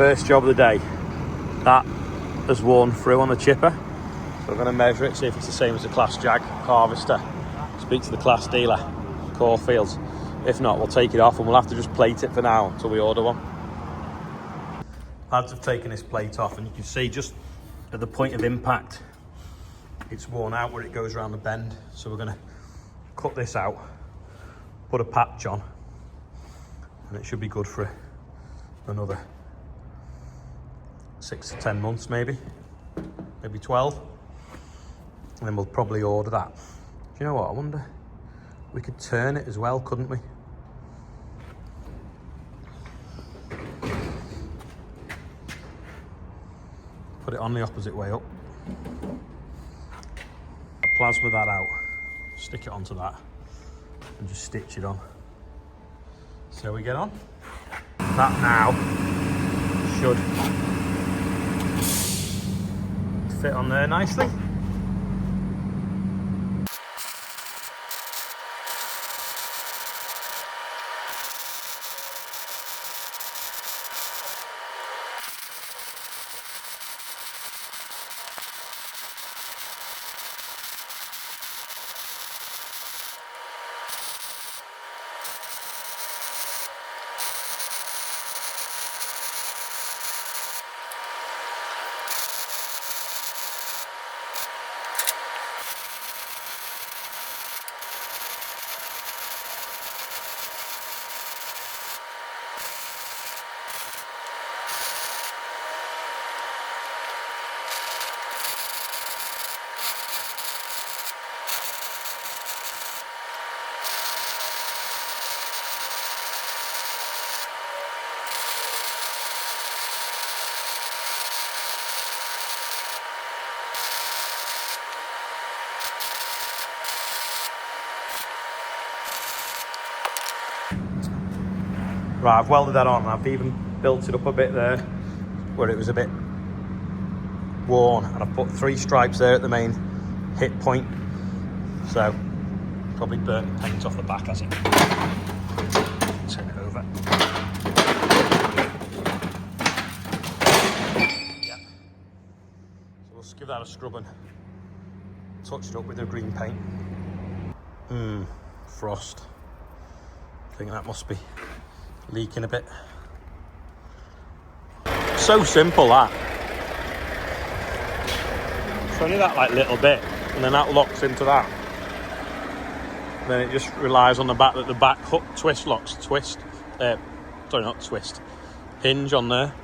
First job of the day. That has worn through on the chipper. So we're going to measure it, see if it's the same as the Class Jag harvester. Speak to the Class dealer, Caulfields. If not, we'll take it off and we'll have to just plate it for now until we order one. Lads have taken this plate off and you can see just at the point of impact, it's worn out where it goes around the bend. So we're going to cut this out, put a patch on, and it should be good for another 6 to 10 months, maybe 12. And then we'll probably order that. Do you know what? I wonder, we could turn it as well, couldn't we? Put it on the opposite way up. Plasma that out, stick it onto that, and just stitch it on. So we get on. That now should fit on there nicely. Right, I've welded that on. I've even built it up a bit there where it was a bit worn, and I've put 3 stripes there at the main hit point. So probably burnt paint off the back as it. Turn it over. Yeah. So we'll give that a scrub and touch it up with the green paint. Frost. I think that must be leaking a bit. So simple, that. It's only that like little bit, and then that locks into that. And then it just relies on the back that the back hook twist locks. Hinge on there.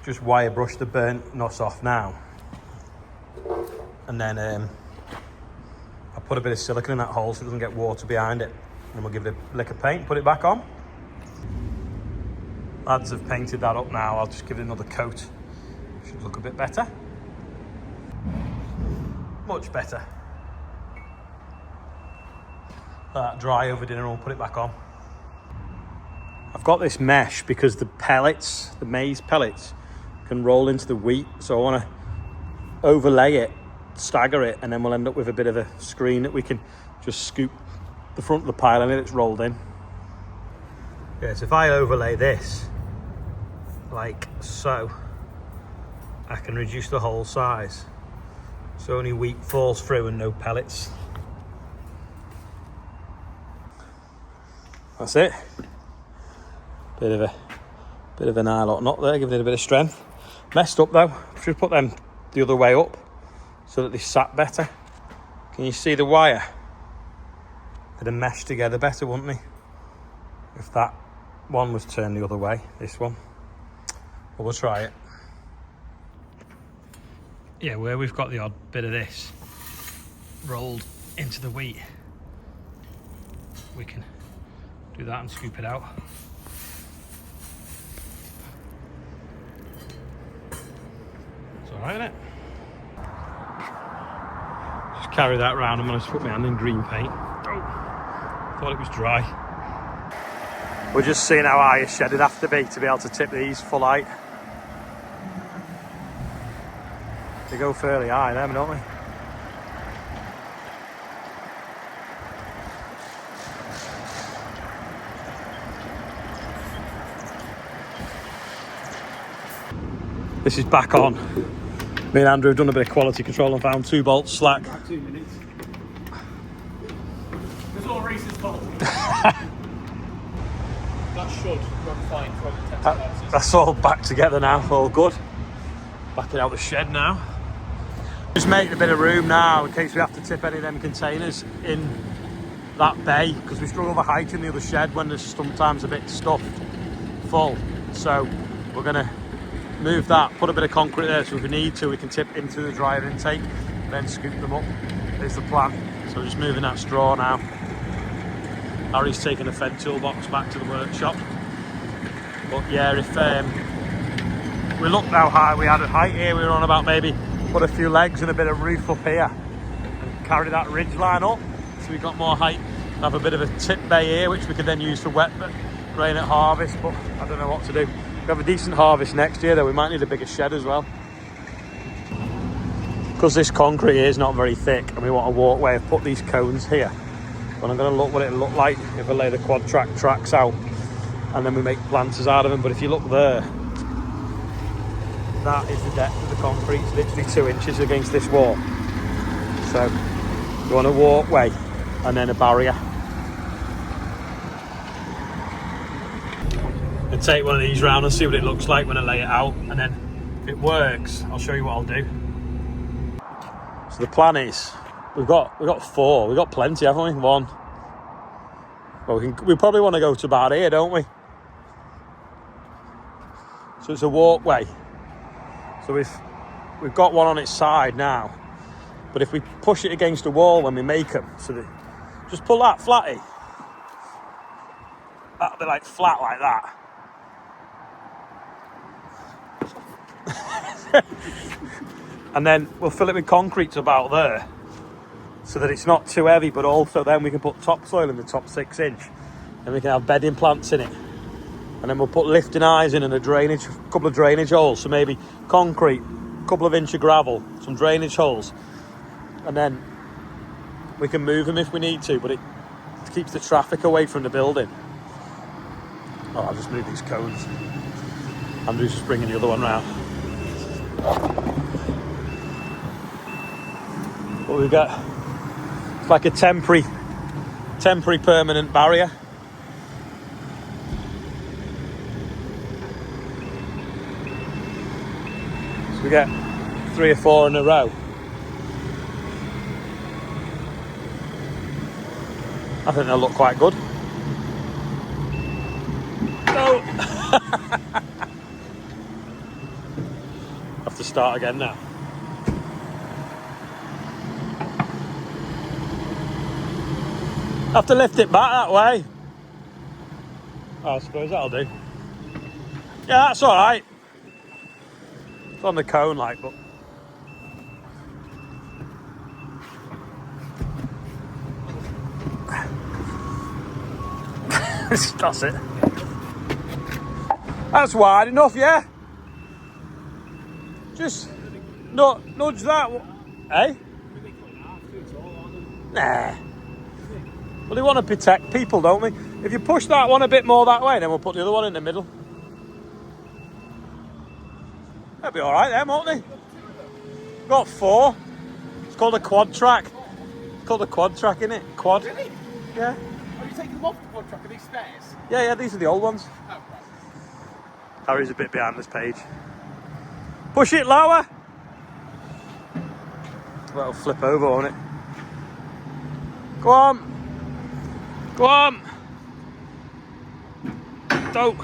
Just wire brush the burnt nuts off now, and then I'll put a bit of silicone in that hole so it doesn't get water behind it. And we'll give it a lick of paint, put it back on. Lads have painted that up now. I'll just give it another coat. Should look a bit better. Much better. Let that dry over dinner and we'll put it back on. I've got this mesh because the pellets, the maize pellets, can roll into the wheat. So I want to overlay it, stagger it, and then we'll end up with a bit of a screen that we can just scoop the front of the pile and it's rolled in. Yeah, so if I overlay this like so, I can reduce the hole size so only wheat falls through and no pellets. That's it. Bit of an eye-lock knot there, giving it a bit of strength. Messed up though. Should put them the other way up so that they sat better. Can you see the wire? They'd have meshed together better, wouldn't they? If that one was turned the other way, this one. But we'll try it. Yeah, where we've got the odd bit of this rolled into the wheat, we can do that and scoop it out. It's all right, isn't it? Just carry that around. I'm going to put my hand in green paint. Oh, thought it was dry. We're just seeing how high a shed it'd have to be able to tip these full height. They go fairly high, them, don't they? This is back on. Me and Andrew have done a bit of quality control and found 2 bolts slack. About 2 minutes. It's all Reese's fault. That should run fine for the test purposes. That's all back together now, all good. Backing out the shed now. Just making a bit of room now in case we have to tip any of them containers in that bay, because we struggle with height in the other shed when there's sometimes a bit stuffed full. So we're going to move that, put a bit of concrete there, so if we need to we can tip into the dryer intake, then scoop them up. Is the plan. So we're just moving that straw now. Harry's taking the fed toolbox back to the workshop. But yeah, if we looked how high we had at height here, we were on about maybe put a few legs and a bit of roof up here and carry that ridge line up, so we got more height. Have a bit of a tip bay here which we could then use for wet rain at harvest, but I don't know what to do. We have a decent harvest next year though, we might need a bigger shed as well. Because this concrete here is not very thick and we want a walkway, I've put these cones here. But I'm going to look what it'll look like if I lay the quad track tracks out and then we make planters out of them. But if you look there, that is the depth of the concrete. It's literally 2 inches against this wall. So you want a walkway and then a barrier. And take one of these round and see what it looks like when I lay it out, and then if it works I'll show you what I'll do. So the plan is we've got 4, we've got plenty, haven't we? 1. Well, we probably want to go to about here, don't we? So it's a walkway. So we've got one on its side now, but if we push it against the wall when we make them, so that just pull that flatty, that'll be like flat like that. And then we'll fill it with concrete to about there, so that it's not too heavy, but also then we can put topsoil in the top 6 inch and we can have bedding plants in it. And then we'll put lifting eyes in and a couple of drainage holes, so maybe concrete, a couple of inch of gravel, some drainage holes, and then we can move them if we need to, but it keeps the traffic away from the building. Oh, I'll just move these cones. Andrew's just bringing the other one round. What we've got, it's like a temporary permanent barrier. So we get 3 or 4 in a row. I think they'll look quite good. No! Have to start again now. Have to lift it back that way. Oh, I suppose that'll do. Yeah, that's all right. It's on the cone, like, but that's it. That's wide enough, yeah. Just nudge that. Eh? Nah. Well, they want to protect people, don't we? If you push that one a bit more that way, then we'll put the other one in the middle. That'll be all right then, won't they? We've got 4. It's called a quad track. It's called a quad track, isn't it? Quad. Really? Yeah. Are you taking them off the quad track? Are these stairs? Yeah, these are the old ones. Oh, right. Harry's a bit behind this page. Push it lower. That'll flip over, won't it? Go on. Go on. Don't.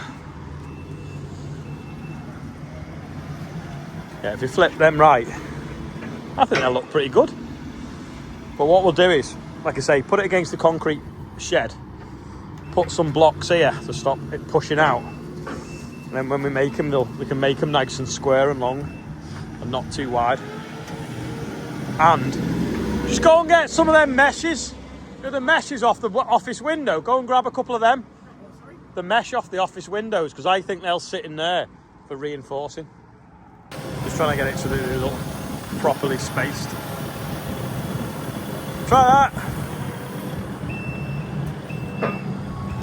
Yeah, if you flip them right, I think they'll look pretty good. But what we'll do is, like I say, put it against the concrete shed, put some blocks here to stop it pushing out, and then when we make them, we can make them nice and square and long and not too wide. And just go and get some of them meshes. You know, the meshes off the office window, go and grab a couple of them. The mesh off the office windows, because I think they'll sit in there for reinforcing. Just trying to get it so that they look properly spaced. Try that.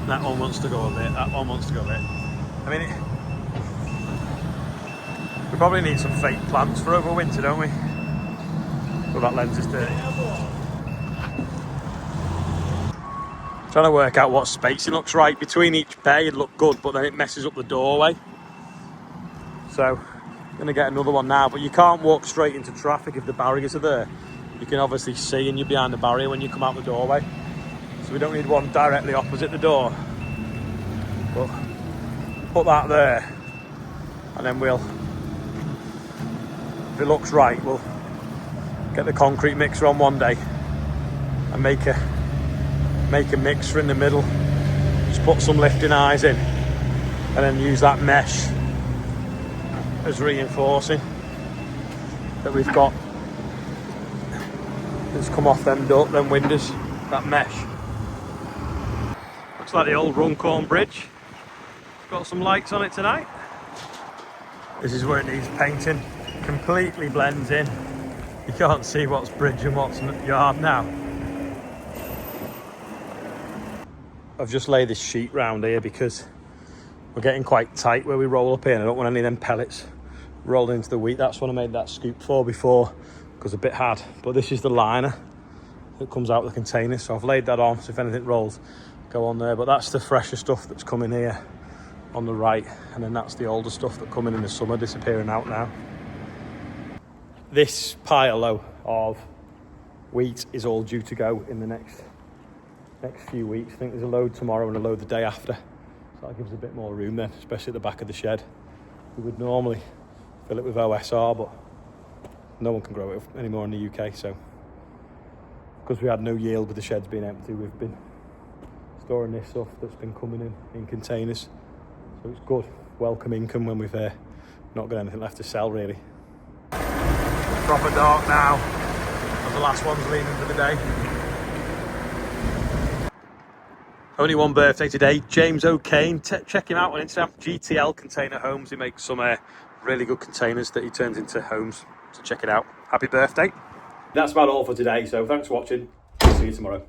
That one wants to go a bit, that one wants to go a bit. I mean, We probably need some fake plants for over winter, don't we? Well, that lens is dirty. Trying to work out what spacing looks right between each bay. It'd look good, but then it messes up the doorway. So, I'm going to get another one now, but you can't walk straight into traffic if the barriers are there. You can obviously see and you're behind the barrier when you come out the doorway. So we don't need one directly opposite the door. But put that there, and then we'll, if it looks right, we'll get the concrete mixer on one day and make a mixer in the middle. Just put some lifting eyes in, and then use that mesh as reinforcing that we've got. It's come off them windows, that mesh. Looks like the old Runcorn Bridge. Got some lights on it tonight. This is where it needs painting. Completely blends in. You can't see what's bridge and what's yard now. I've just laid this sheet round here because we're getting quite tight where we roll up here, and I don't want any of them pellets rolled into the wheat. That's what I made that scoop for before, because a bit hard. But this is the liner that comes out of the container, so I've laid that on, so if anything rolls, go on there. But that's the fresher stuff that's coming here on the right, and then that's the older stuff that come in the summer, disappearing out now. This pile though of wheat is all due to go in the next few weeks. I think there's a load tomorrow and a load the day after, so that gives a bit more room then, especially at the back of the shed. We would normally fill it with OSR, but no one can grow it anymore in the UK, so because we had no yield with the sheds being empty, we've been storing this stuff that's been coming in containers. So it's good, welcome income when we've not got anything left to sell really. Proper dark now, as the last one's leaving for the day. Only one birthday today, James O'Kane. Check him out on Instagram, GTL Container Homes. He makes some really good containers that he turns into homes, so check it out. Happy birthday. That's about all for today, so thanks for watching. See you tomorrow.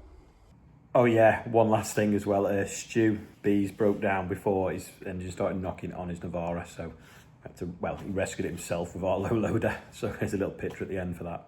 Oh yeah, one last thing as well. Stu Bees broke down before his engine started knocking on his Navara, so he rescued it himself with our low loader. So there's a little picture at the end for that.